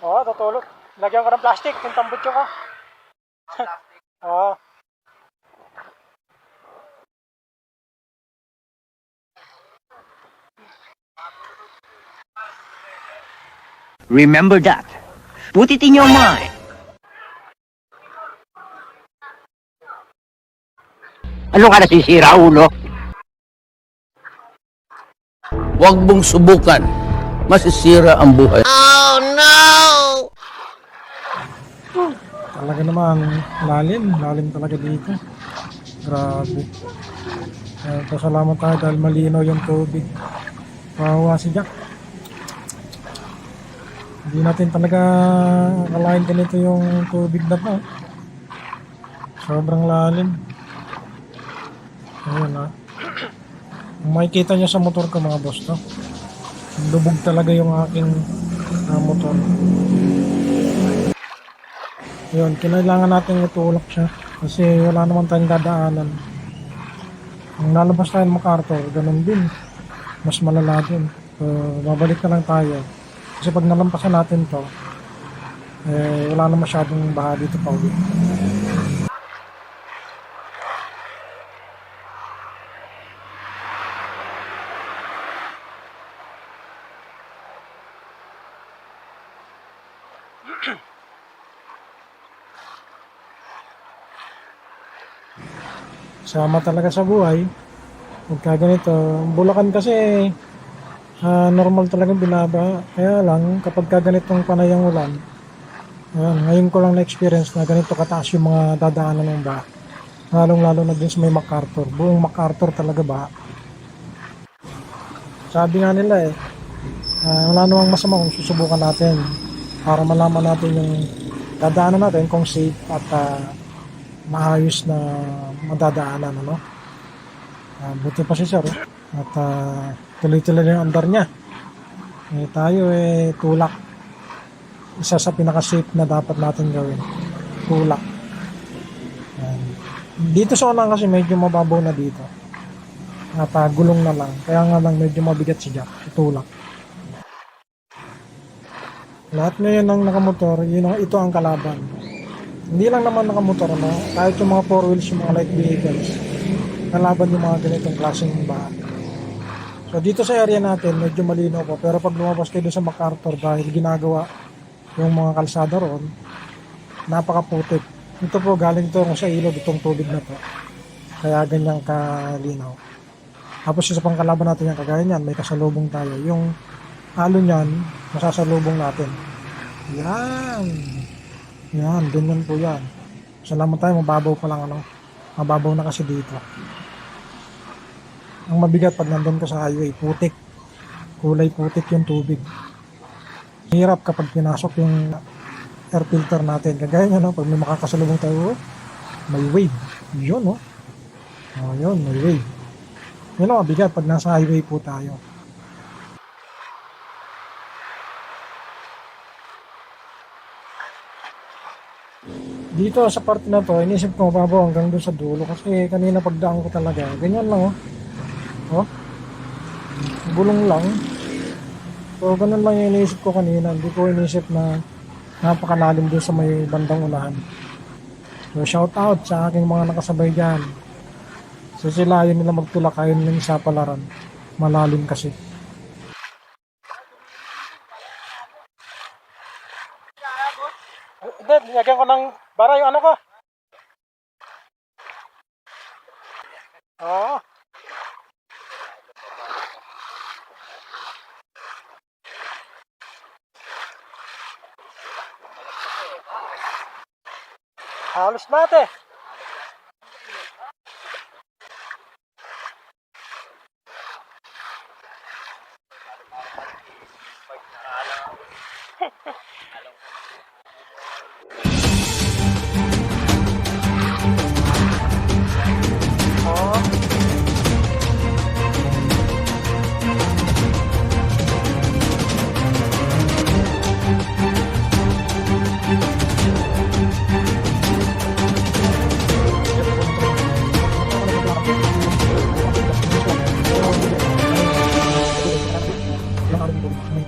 Oo, tutulog. Lagyan ko ng plastic, yung tambutso ka. Oo. Remember that. Put it in your mind. Ano ka nasisira, ulo? Huwag mong subukan. Masisira ang buhay. Talaga naman, lalim talaga dito. Grabe. Pasalamat tayo dahil malinaw yung tubig. Kawawa si Jack. Hindi natin talaga akalain ganito yung tubig na to. Sobrang lalim. Ayun ha. Kung makikita nyo sa motor ko mga boss to, lubog talaga yung aking motor. Yun, kailangan natin itulak siya kasi wala naman tayong dadaanan. Kung lalabas tayo ng MacArthur, ganun din. Mas malala din. So, babalik na lang tayo. Kasi pag nalampasan natin to, wala na masyadong baha dito pa ulit. Sama talaga sa buhay. Pagka ganito, Bulacan kasi normal talagang binaba. Kaya lang, kapag ganitong panayang ulan, ngayon ko lang na-experience na ganito kataas yung mga dadaanan ng baha. Lalong-lalo na din sa may MacArthur. Buong MacArthur talaga baha. Sabi nga nila wala namang masama kung susubukan natin para malaman natin yung dadaanan natin kung safe at maayos na madadaanan, ano? Buti pa si sir, at tuloy-tuloy yung andar niya. Tayo tulak. Isa sa pinaka-safe na dapat natin gawin, tulak. Dito sa unang kasi medyo mababaw na dito at gulong na lang, kaya nga lang medyo mabigat si Jack, tulak. Lahat ngayon ng nakamotor, ito ang kalaban. Hindi lang naman nakamotor, no? Kahit yung mga 4 wheels, yung mga light vehicles, kalaban yung mga ganitong klaseng baha. So dito sa area natin, medyo malinaw po. Pero pag lumabas kayo sa MacArthur, dahil ginagawa yung mga kalsada roon, napakaputik. Ito po, galing to sa ilog, itong tubig na to. Kaya ganyang kalinaw. Tapos isa pang kalaban natin yan, kagaya niyan, may kasalubong tayo. Yung halo niyan, masasalubong natin. Yan, ganyan po yan. Salamat tayo, mababaw pa lang, mababaw na kasi dito. Ang mabigat pag nandun ka sa highway, putik. Kulay putik yung tubig. Hirap kapag pinasok yung air filter natin. Kagaya nyo, pag may makakasalubong tayo, may wave. Yun, yun, may wave. Yun ang mabigat pag nasa highway po tayo. Dito sa parte na to, inisip ko mababaw hanggang doon sa dulo kasi kanina pagdaan ko talaga, ganyan lang bulong lang. So ganun lang yung inisip ko kanina, hindi ko inisip na napakalalim doon sa may bandang unahan. So shout out sa aking mga nakasabay dyan. So sila ayaw nila magtulak, ayaw nila sa palaran, malalim kasi. Hindi, nilagyan ko ng bara yung ano ko. Oo. Halos mate.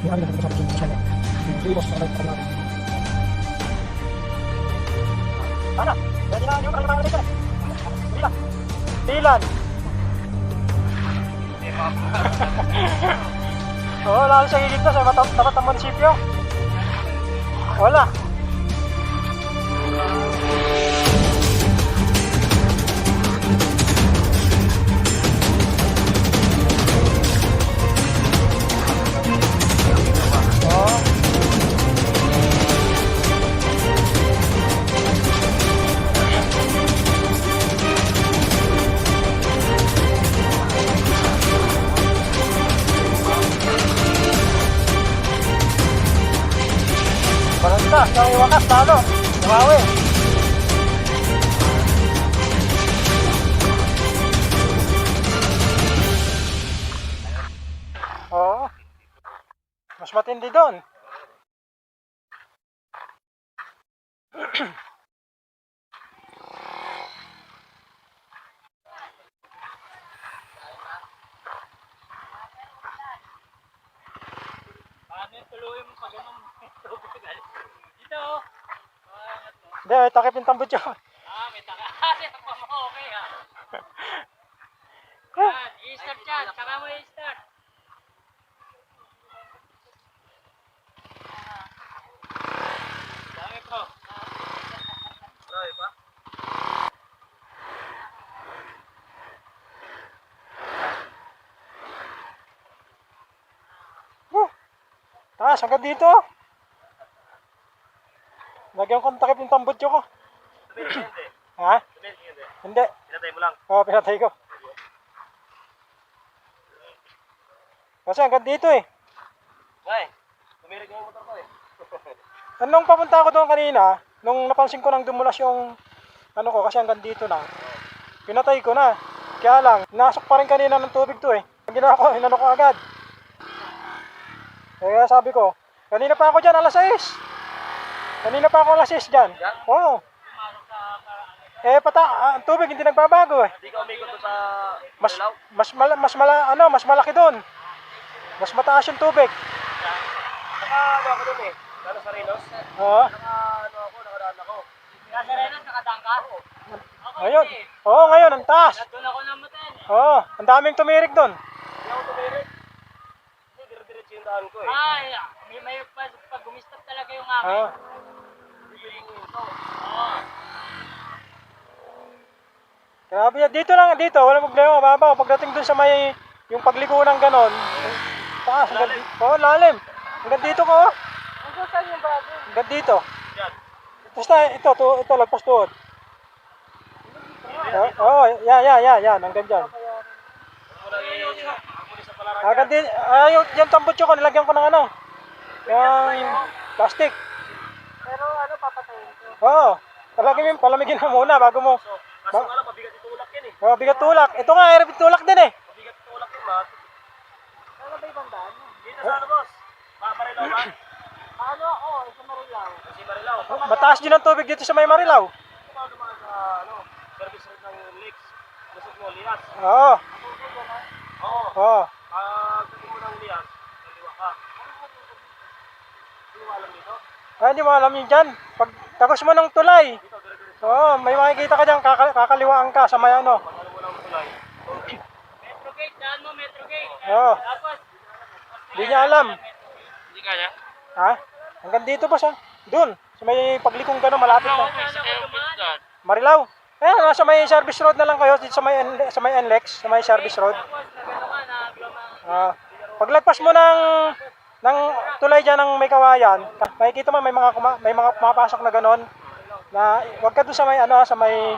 May ari na sa mga. May iwas na lang. dyan. Oo, lalo sa higit na sa tapat ng munisipyo. Wala. Balanta, sa wakas talo. Bumawi. Oo. Mas matindi doon. Hindi, takip yung tambot yun. May taka. Okay ha. Yan, i-start yan. Saka mo i-start. Dami bro. Dami pa? Taas, hanggang dito. Lagyan kong takip yung tambot ko. Ha? Hindi. Pinatay mo lang. Oo, pinatay ko. Kasi hanggang dito eh. Ngay, tumirig na yung motor ko eh. Nung papunta ako doon kanina, nung napansin ko nang dumulas yung ano ko, kasi hanggang dito na, pinatay ko na. Kaya lang, nasok pa rin kanina ng tubig to eh. Ang ginawa ko, inano ko agad. Kaya sabi ko, kanina pa ako dyan, alas 6. Kanina pa ako alas 6 dyan. Oo. Ang tubig hindi nagbabago eh. Hindi ka umikot doon sa Mas malaki doon. Mas mataas yung tubig. ano ako doon eh. Lalo sa Renos. Oo. Nakadaan ako. Nasa Renos, nakadaan ka? Ngayon. Oo, ngayon, ang taas. Doon ako namutin. Oo, ang daming tumirik doon. Hindi ako tumirik. Hindi, dire-diretso yung daan ko eh. Ay, may pag gumistap talaga yung akin. Oo. Grabe yan. Dito lang, dito. Walang problema. Mababaw. Pagdating dun sa may, yung pagliko ng ganon. Taas. Oo, lalim. Hanggang dito ko. Saan yung bago? Hanggang dito. Yan. Basta ito, lagpas tuod. Oo, yan. Hanggang dyan. Hanggang din, yung tambot ko, nilagyan ko ng ano. Yung plastic. Pero ano, papatayin ko? Oo. Palamigin mo muna bago mo. Kaso nga lang, mabigat yung tulak yan eh. Oh, bigat tulak. Ito nga, air tulak din eh. Mabigat yung tulak yan, Mat. Ano ba ibang daan? Dito sa ano, boss? Marilaw ba? Ano ako? Sa Marilaw. Si Marilaw. Mataas din ang tubig dito sa may Marilao. Ito ba naman sa ano, service road ng Lakes? Lusot mo, Lias. Oo. Oo. Oo. Pagdating mo ng Lias, naliwa ka. Hindi mo alam dito? Hindi mo alam yun dyan. Pag tagos mo ng tulay. Oo, may makikita ka dyan. Kakaliwaan ka sa may ano. Pag alam mo ng tulay. Metro Gate, daan mo, Metro Gate. Oo. Tapos, Hindi niya alam. hindi kaya? Ha? Hanggang dito ba siya? Doon. Sa may paglikong gano'n, malapit na. Marilao. Nasa may service road na lang kayo. Dito sa may NLEX. Sa may service road. Paglagpas mo ng tulay dyan ng may kawayan, makikita mo may mga pumapasok na ganon na wag ka doon sa may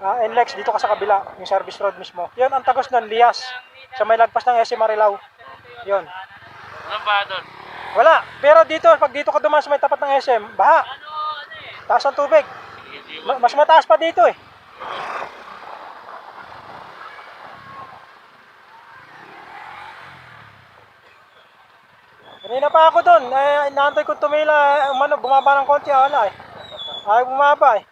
NLEX, dito ka sa kabila, yung service road mismo. Yun ang tagos ng Lias, sa may lagpas ng SM Marilao. Yun. Ano ba doon? Wala, pero dito, pag dito ka dumaan sa may tapat ng SM, baha. Taas ang tubig. Mas mataas pa dito eh. Kanina pa ako doon, inaantay ko tumila, bumaba ng konti, wala eh. Ay, bumaba eh.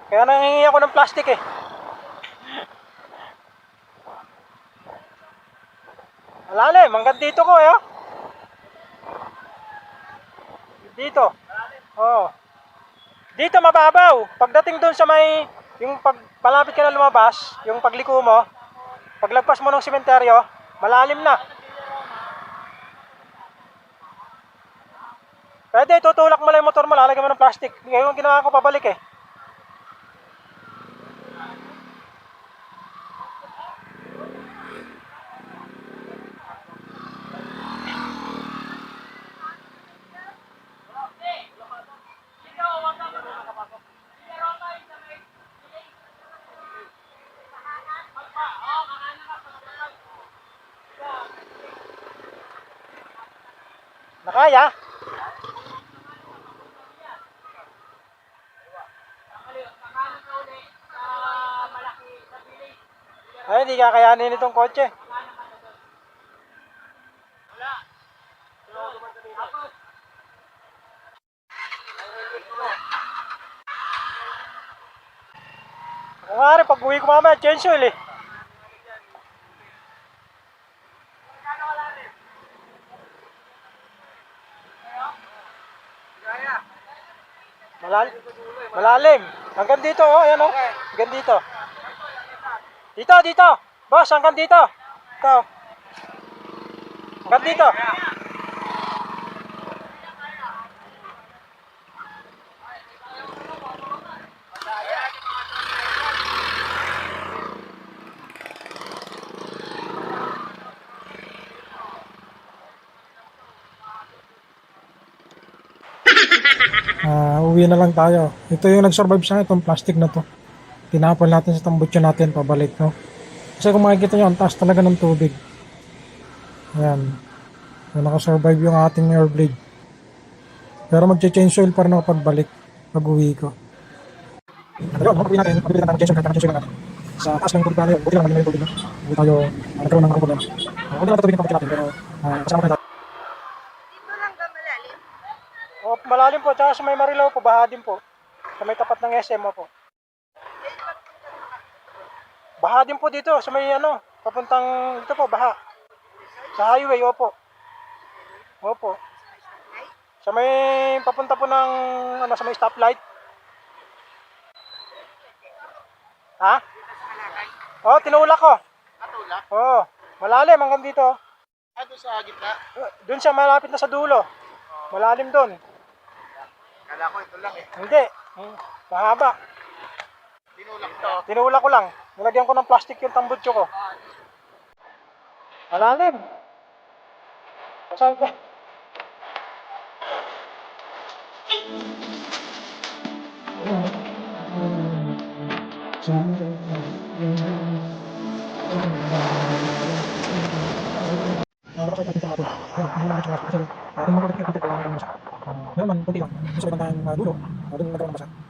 Kaya nangingi ako ng plastic eh. Alalim, hanggang dito ko eh. Dito. Oo. Dito mababaw. Pagdating doon sa may yung pag malapit ka na lumabas, yung pagliko mo, paglagpas mo ng sementeryo, malalim na. Pwede, tutulak mo lang yung motor mo, lalagyan mo ng plastic. Ngayon ginawa ko pabalik eh. Nakaya? Ay, hindi kakayanin itong kotse. Kung nga rin, pag uwi ko mamaya, change oil eh. Malalim. Malalim. Hanggang dito, oh, ayan oh. Hanggang dito. Dito, dito. Boss, hanggang dito. Ito. Hanggang dito. Uwi na lang tayo. Ito yung nag-survive sa itong plastic na to. Tinapon natin sa tambutso natin pabalik, no? Kasi kung makikita nyo, ang taas talaga ng tubig. Ayan. So, nakasurvive yung ating air blade. Pero mag-change oil pa rin ako pagbalik pag uwi ko. Pero makapagpili natin, mabili natin ng change oil natin. Sa taas ng tubig tayo, buti lang maging yung tubig, no? Hindi tayo nagkaroon ng problema. Huwag naman tubig ng kapatid natin, pero kasama pa rin tayo. O, malalim po, tsaka sa may Marilao po, baha din po. Sa may tapat ng SM po. Baha din po dito, sa may ano, papuntang, dito po, baha. Sa highway, opo. Opo. Sa may, papunta po ng, ano, sa may stoplight. Ha? Oo, tinulak ko. Natulak? Oo, malalim hanggang dito. Doon sa gitna? Doon siya malapit na sa dulo. Malalim doon. Kala ko ito lang eh. Hindi. Mahaba. Tinulak to. Tinulak ko lang. Nilagyan ko ng plastic yung tambutso ko. Malalim. Saan ka? Naman, kunti lang. Gusto ko lang tayong dulo. Doon nagkaroon na basa.